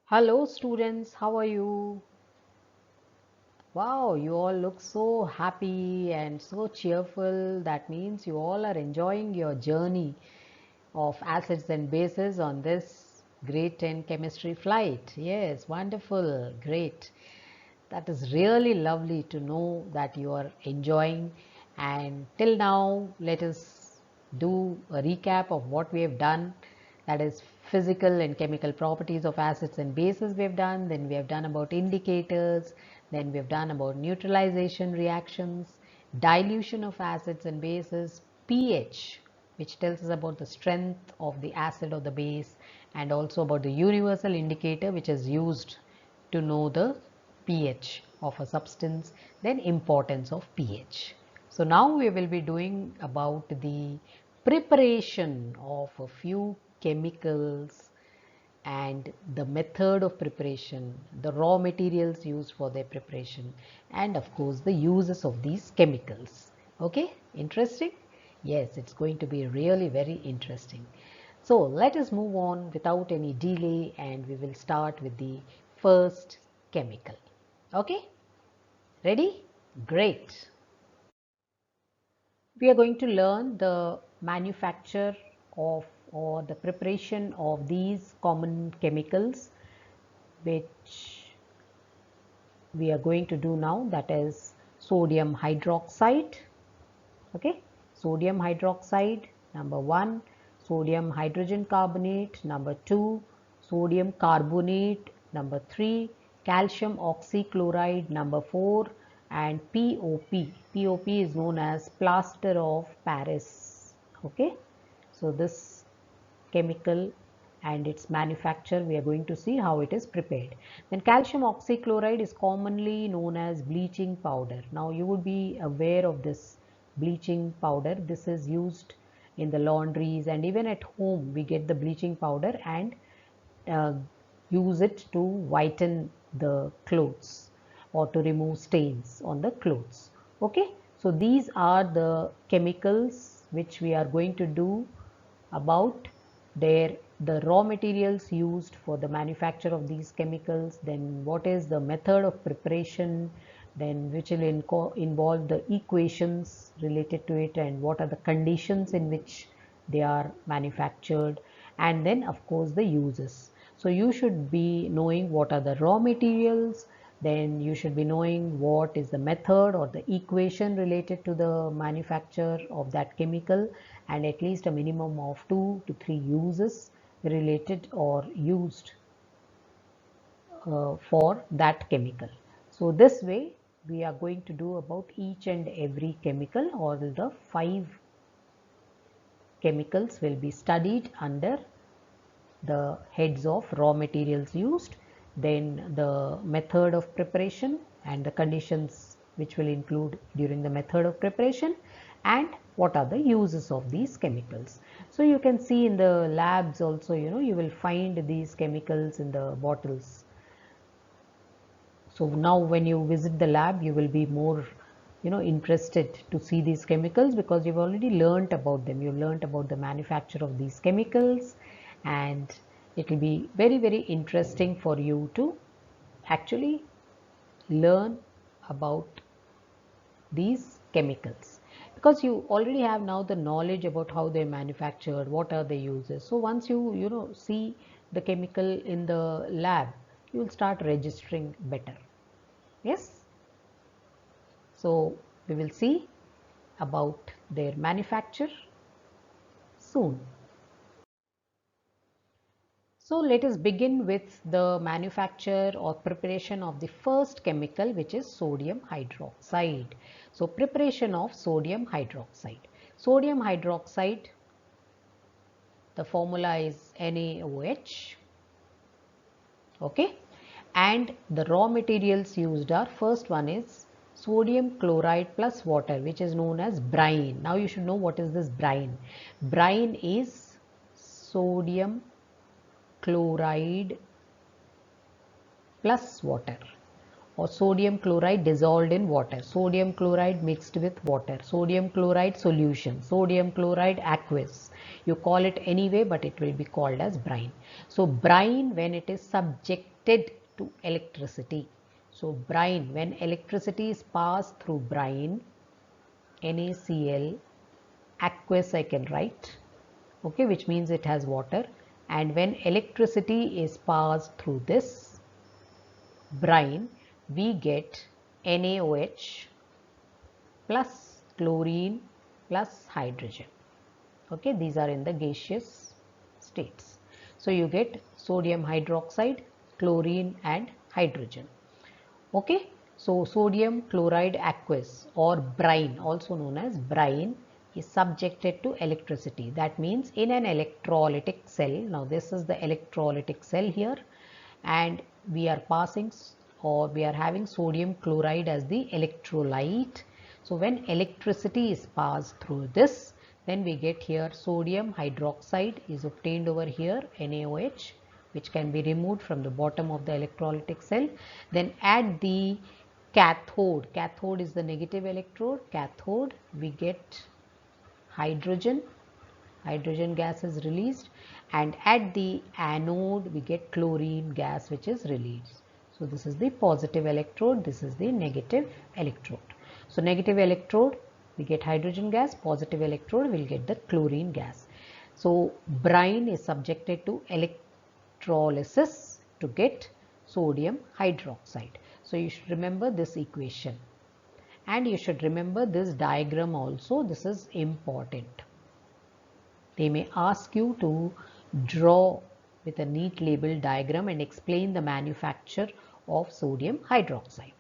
Hello students, how are you? Wow, you all look so happy and so cheerful. That means you all are enjoying your journey of acids and bases on this grade 10 chemistry flight. Yes, wonderful, great. That is really lovely to know that you are enjoying. And till now, let us do a recap of what we have done. That is physical and chemical properties of acids and bases we have done. Then we have done about indicators. Then we have done about neutralization reactions, dilution of acids and bases, pH, which tells us about the strength of the acid or the base, and also about the universal indicator which is used to know the pH of a substance, then importance of pH. So now we will be doing about the preparation of a few chemicals and the method of preparation, the raw materials used for their preparation, and of course the uses of these chemicals. Okay, interesting? Yes, it's going to be really very interesting. So let us move on without any delay and we will start with the first chemical. Okay, ready? Great. We are going to learn the manufacture of or the preparation of these common chemicals which we are going to do now, that is sodium hydroxide. Okay, sodium hydroxide number 1, sodium hydrogen carbonate number 2, sodium carbonate number 3, calcium oxychloride number 4, and POP is known as plaster of Paris. Okay, so this chemical and its manufacture, we are going to see how it is prepared. Then calcium oxychloride is commonly known as bleaching powder. Now you would be aware of this bleaching powder. This is used in the laundries and even at home we get the bleaching powder and uh, use it to whiten the clothes or to remove stains on the clothes. Okay, so these are the chemicals which we are going to do about their the raw materials used for the manufacture of these chemicals, then what is the method of preparation, then which will involve the equations related to it and what are the conditions in which they are manufactured, and then of course the uses. So you should be knowing what are the raw materials, then you should be knowing what is the method or the equation related to the manufacture of that chemical, and at least a minimum of 2 to 3 uses related or used for that chemical. So this way we are going to do about each and every chemical, or the 5 chemicals will be studied under the heads of raw materials used, then the method of preparation and the conditions which will include during the method of preparation, and what are the uses of these chemicals. So you can see in the labs also, you will find these chemicals in the bottles. So now when you visit the lab, you will be more interested to see these chemicals because you've already learnt about them. You've learnt about the manufacture of these chemicals, and it will be very very interesting for you to actually learn about these chemicals, because you already have now the knowledge about how they're manufactured, what are the uses. So once you see the chemical in the lab, you will start registering better. Yes, so we will see about their manufacture soon. So let us begin with the manufacture or preparation of the first chemical, which is sodium hydroxide. So preparation of sodium hydroxide. Sodium hydroxide, the formula is NaOH. Okay, and the raw materials used are, first one is sodium chloride plus water, which is known as brine. Now you should know what is this brine. Brine is sodium chloride plus water, or sodium chloride dissolved in water, sodium chloride mixed with water, sodium chloride solution, sodium chloride aqueous. You call it anyway, but it will be called as brine. So brine when it is subjected to electricity. So brine, when electricity is passed through brine, NaCl, aqueous I can write, okay, which means it has water, and when electricity is passed through this brine, we get NaOH plus chlorine plus hydrogen. Okay, these are in the gaseous states. So you get sodium hydroxide, chlorine and hydrogen. Okay, so sodium chloride aqueous or brine, also known as brine, is subjected to electricity. That means in an electrolytic cell, now this is the electrolytic cell here, and we are passing or we are having sodium chloride as the electrolyte. So when electricity is passed through this, then we get here sodium hydroxide is obtained over here, NaOH, which can be removed from the bottom of the electrolytic cell. Then at the cathode, cathode is the negative electrode, cathode, we get hydrogen, hydrogen gas is released, and at the anode we get chlorine gas which is released. So this is the positive electrode, this is the negative electrode. So negative electrode we get hydrogen gas, positive electrode we will get the chlorine gas. So brine is subjected to electrolysis to get sodium hydroxide. So you should remember this equation, and you should remember this diagram also. This is important. They may ask you to draw with a neat label diagram and explain the manufacture of sodium hydroxide.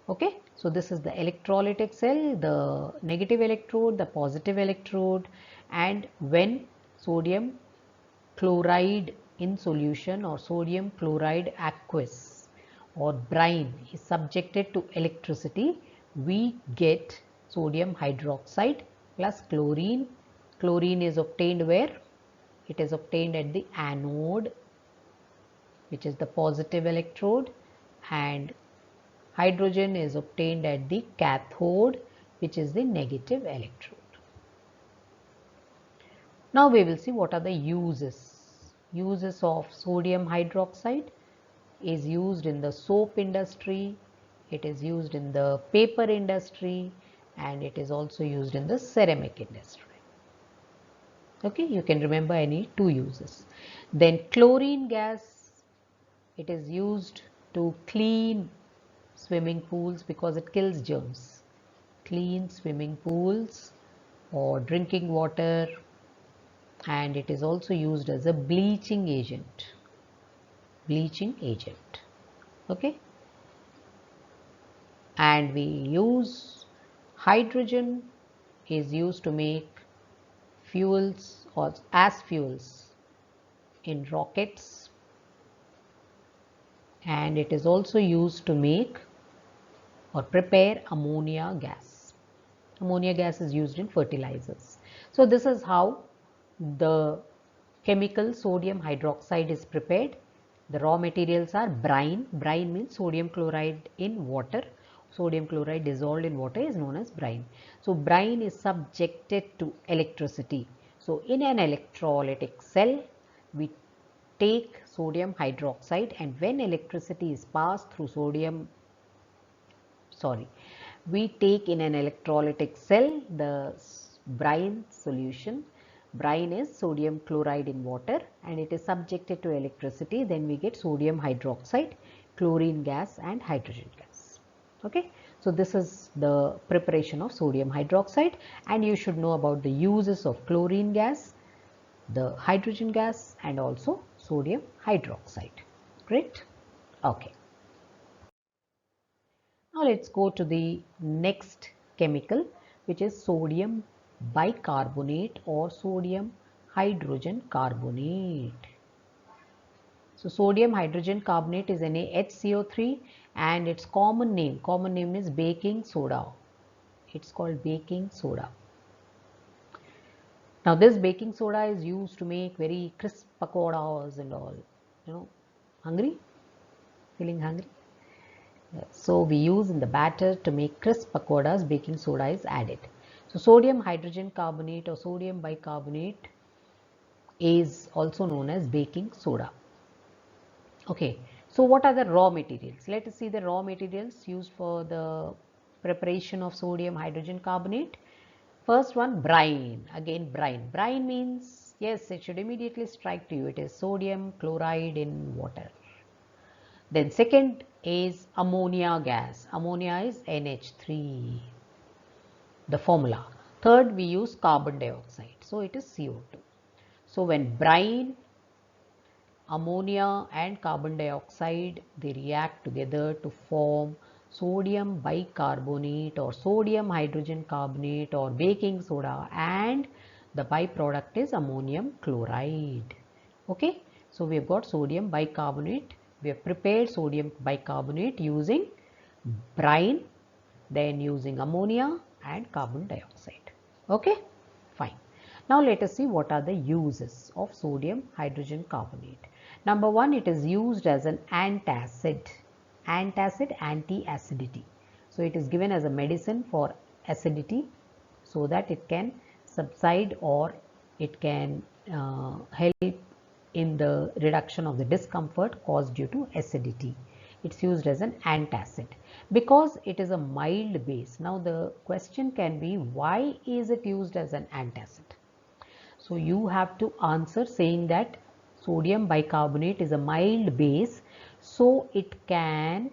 Okay, so this is the electrolytic cell, the negative electrode, the positive electrode, and when sodium chloride in solution or sodium chloride aqueous or brine is subjected to electricity, we get sodium hydroxide plus chlorine. Chlorine is obtained where? It is obtained at the anode, which is the positive electrode, and hydrogen is obtained at the cathode, which is the negative electrode. Now we will see what are the uses. Uses of sodium hydroxide is used in the soap industry, it is used in the paper industry, and it is also used in the ceramic industry. Okay, you can remember any two uses. Then chlorine gas, it is used to clean swimming pools because it kills germs. Clean swimming pools or drinking water, and it is also used as a bleaching agent. Bleaching agent. Okay, and we use hydrogen is used to make fuels or as fuels in rockets, and it is also used to make or prepare ammonia gas. Ammonia gas is used in fertilizers. So this is how the chemical sodium hydroxide is prepared. The raw materials are brine. Brine means sodium chloride in water. Sodium chloride dissolved in water is known as brine. So brine is subjected to electricity. So in an electrolytic cell, we take sodium hydroxide, and when electricity is passed through we take in an electrolytic cell the brine solution. Brine is sodium chloride in water and it is subjected to electricity. Then we get sodium hydroxide, chlorine gas and hydrogen gas. Okay, so this is the preparation of sodium hydroxide, and you should know about the uses of chlorine gas, the hydrogen gas, and also sodium hydroxide. Great. Okay. Now let's go to the next chemical, which is sodium bicarbonate or sodium hydrogen carbonate. So sodium hydrogen carbonate is NaHCO3, and its common name is baking soda. It's called baking soda. Now this baking soda is used to make very crisp pakoras and all. Hungry? Feeling hungry? So we use in the batter to make crisp pakoras, baking soda is added. So sodium hydrogen carbonate or sodium bicarbonate is also known as baking soda. Okay, so what are the raw materials? Let us see the raw materials used for the preparation of sodium hydrogen carbonate. First one, brine. Again, brine. Brine means, yes, it should immediately strike to you. It is sodium chloride in water. Then second is ammonia gas. Ammonia is NH3, the formula. Third, we use carbon dioxide. So it is CO2. So when brine, ammonia and carbon dioxide, they react together to form sodium bicarbonate or sodium hydrogen carbonate or baking soda, and the byproduct is ammonium chloride. Okay, so we have got sodium bicarbonate. We have prepared sodium bicarbonate using brine, then using ammonia and carbon dioxide. Okay, fine. Now let us see what are the uses of sodium hydrogen carbonate. Number one, it is used as an antacid. Antacid, anti-acidity. So it is given as a medicine for acidity so that it can subside or it can help in the reduction of the discomfort caused due to acidity. It's used as an antacid because it is a mild base. Now the question can be, why is it used as an antacid? So you have to answer saying that sodium bicarbonate is a mild base, so it can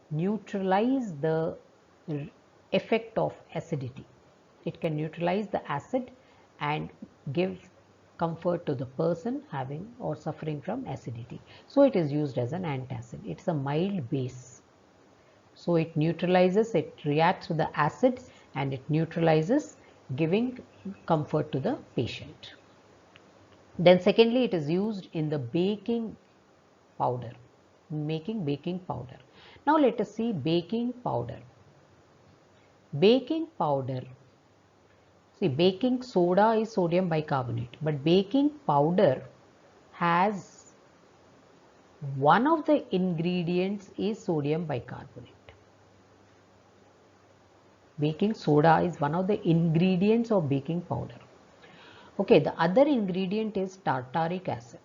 neutralize the effect of acidity. It can neutralize the acid and give comfort to the person having or suffering from acidity. So it is used as an antacid. It's a mild base. So it neutralizes, it reacts with the acid and it neutralizes, giving comfort to the patient. Then secondly, it is used in the baking powder, making baking powder. Now let us see baking powder. Baking powder, see, baking soda is sodium bicarbonate, but baking powder has one of the ingredients is sodium bicarbonate. Baking soda is one of the ingredients of baking powder. Okay, the other ingredient is tartaric acid.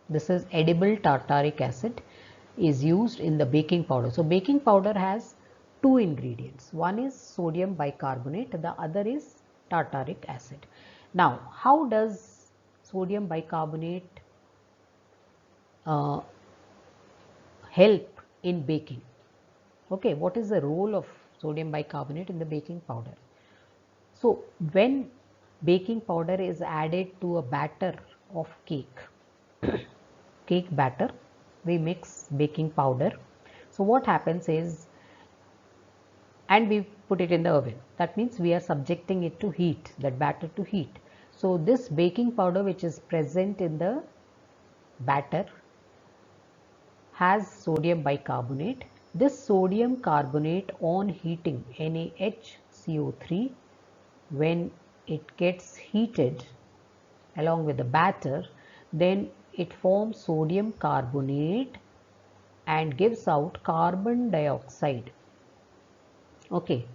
This is edible tartaric acid is used in the baking powder. So baking powder has two ingredients. One is sodium bicarbonate, the other is tartaric acid. Now, how does sodium bicarbonate help in baking? Okay, what is the role of sodium bicarbonate in the baking powder? So when baking powder is added to a batter of cake, cake batter, we mix baking powder. So what happens is, and we put it in the oven. That means we are subjecting it to heat, that batter to heat. So this baking powder which is present in the batter has sodium bicarbonate. This sodium carbonate on heating, NaHCO3, when it gets heated along with the batter, then it forms sodium carbonate and gives out carbon dioxide. Okay,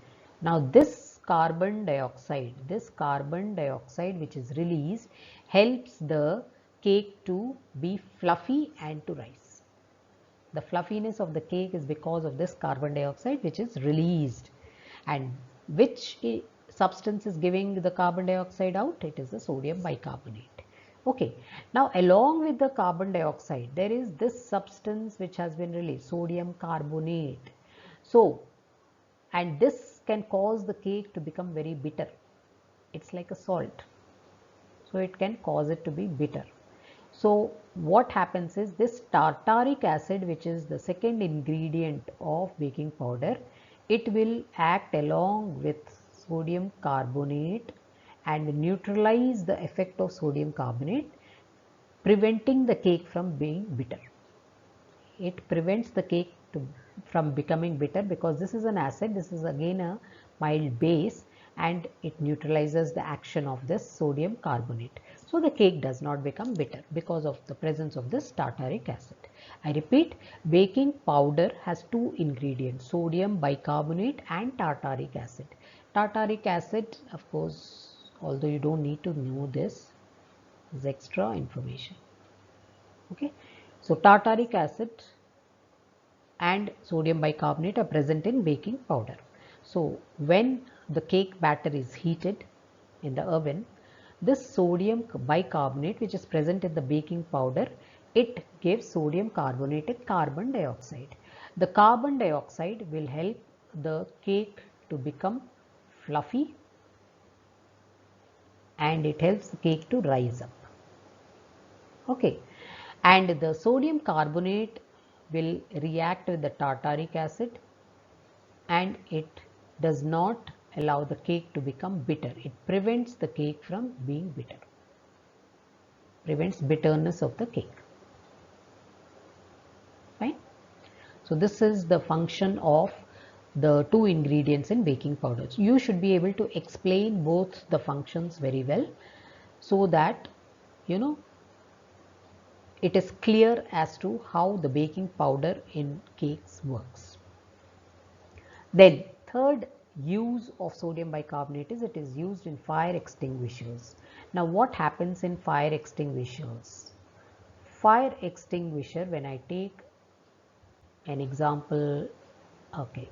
now this carbon dioxide which is released helps the cake to be fluffy and to rise. The fluffiness of the cake is because of this carbon dioxide which is released. And which substance is giving the carbon dioxide out? It is the sodium bicarbonate. Okay, now along with the carbon dioxide, there is this substance which has been released, sodium carbonate. So, and this can cause the cake to become very bitter. It's like a salt. So it can cause it to be bitter. So what happens is this tartaric acid, which is the second ingredient of baking powder, it will act along with sodium carbonate and neutralize the effect of sodium carbonate, preventing the cake from being bitter. It prevents the cake from becoming bitter because this is an acid, this is again a mild base, and it neutralizes the action of this sodium carbonate. So the cake does not become bitter because of the presence of this tartaric acid. I repeat, baking powder has two ingredients, sodium bicarbonate and tartaric acid. Tartaric acid, of course, although you don't need to know this, is extra information. Okay, so tartaric acid and sodium bicarbonate are present in baking powder. So when the cake batter is heated in the oven, this sodium bicarbonate which is present in the baking powder, it gives sodium carbonated carbon dioxide. The carbon dioxide will help the cake to become fluffy and it helps the cake to rise up. Okay, and the sodium carbonate will react with the tartaric acid and it does not allow the cake to become bitter. It prevents the cake from being bitter, prevents bitterness of the cake. Fine. So this is the function of the two ingredients in baking powder. You should be able to explain both the functions very well so that it is clear as to how the baking powder in cakes works. Then third use of sodium bicarbonate is it is used in fire extinguishers. Now what happens in fire extinguishers? Fire extinguisher, when I take an example, okay,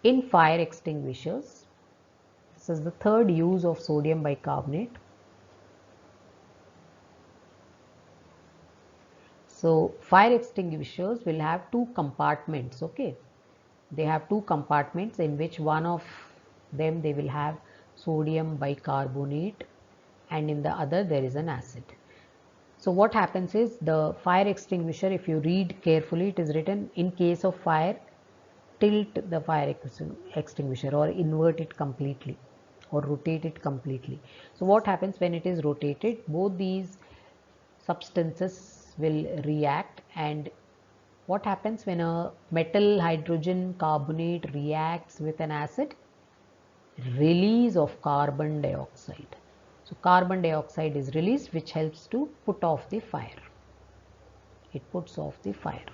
in fire extinguishers, this is the third use of sodium bicarbonate. So fire extinguishers will have two compartments, okay. They have two compartments in which one of them they will have sodium bicarbonate and in the other there is an acid. So what happens is the fire extinguisher, if you read carefully, it is written in case of fire, tilt the fire extinguisher or invert it completely or rotate it completely. So what happens when it is rotated, both these substances will react, and what happens when a metal hydrogen carbonate reacts with an acid? Release of carbon dioxide. So carbon dioxide is released which helps to put off the fire. It puts off the fire.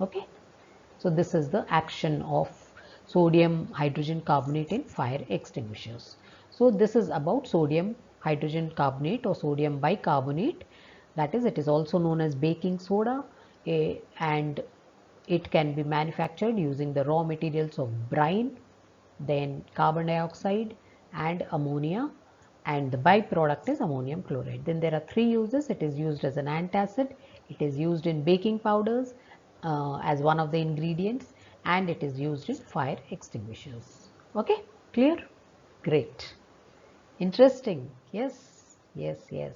Okay. So this is the action of sodium hydrogen carbonate in fire extinguishers. So this is about sodium hydrogen carbonate or sodium bicarbonate, that is, it is also known as baking soda, and it can be manufactured using the raw materials of brine, then carbon dioxide and ammonia, and the byproduct is ammonium chloride. Then there are three uses. It is used as an antacid, it is used in baking powders as one of the ingredients, and it is used in fire extinguishers. Okay, clear? Great. Interesting. Yes, yes, yes.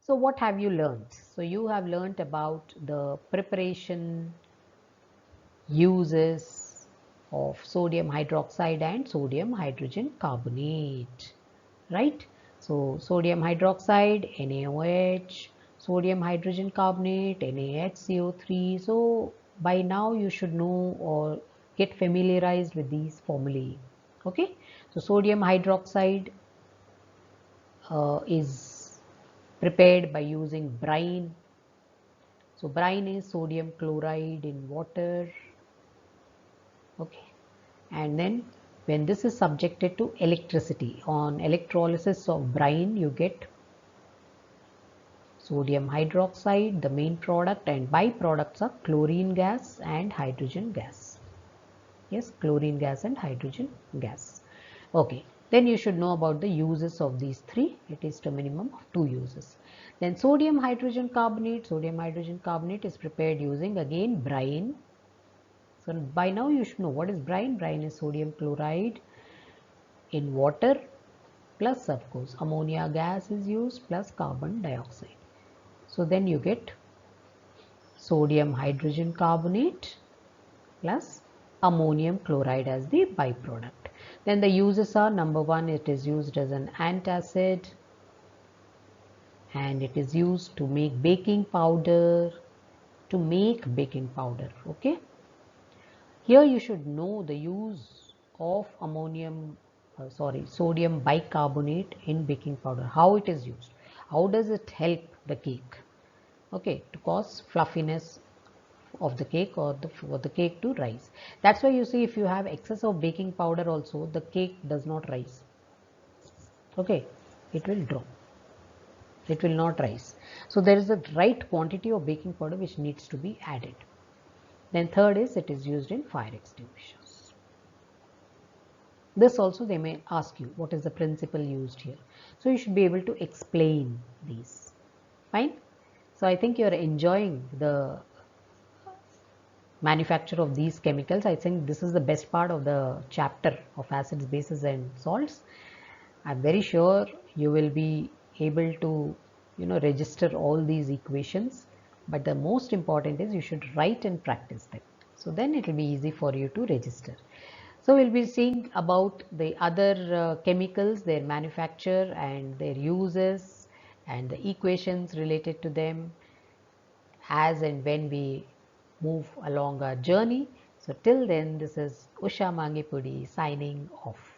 So what have you learned? So you have learnt about the preparation, uses of sodium hydroxide and sodium hydrogen carbonate, right? So sodium hydroxide, NaOH, sodium hydrogen carbonate, NaHCO3. So by now you should know or get familiarized with these formulae. Okay, so sodium hydroxide is prepared by using brine. So brine is sodium chloride in water. Okay, and then when this is subjected to electricity, on electrolysis of brine you get sodium hydroxide, the main product, and byproducts are chlorine gas and hydrogen gas. Yes, chlorine gas and hydrogen gas. Okay, then you should know about the uses of these three. It is to a minimum of two uses. Then sodium hydrogen carbonate is prepared using again brine. So by now you should know what is brine. Brine is sodium chloride in water plus, of course, ammonia gas is used plus carbon dioxide. So then you get sodium hydrogen carbonate plus ammonium chloride as the byproduct. Then the uses are, number one, it is used as an antacid and it is used to make baking powder, to make baking powder. Okay. Here you should know the use of sodium bicarbonate in baking powder, how it is used, how does it help the cake, okay, to cause fluffiness of the cake or for the cake to rise. That's why you see if you have excess of baking powder also, the cake does not rise, okay, it will drop, it will not rise. So there is a right quantity of baking powder which needs to be added. Then third is it is used in fire extinguishers. This also they may ask you what is the principle used here. So you should be able to explain these. Fine. So I think you are enjoying the manufacture of these chemicals. I think this is the best part of the chapter of acids, bases and salts. I'm very sure you will be able to register all these equations, but the most important is you should write and practice them. So then it will be easy for you to register. So we'll be seeing about the other chemicals, their manufacture and their uses and the equations related to them as and when we move along our journey. So till then, this is Usha Mangipudi signing off.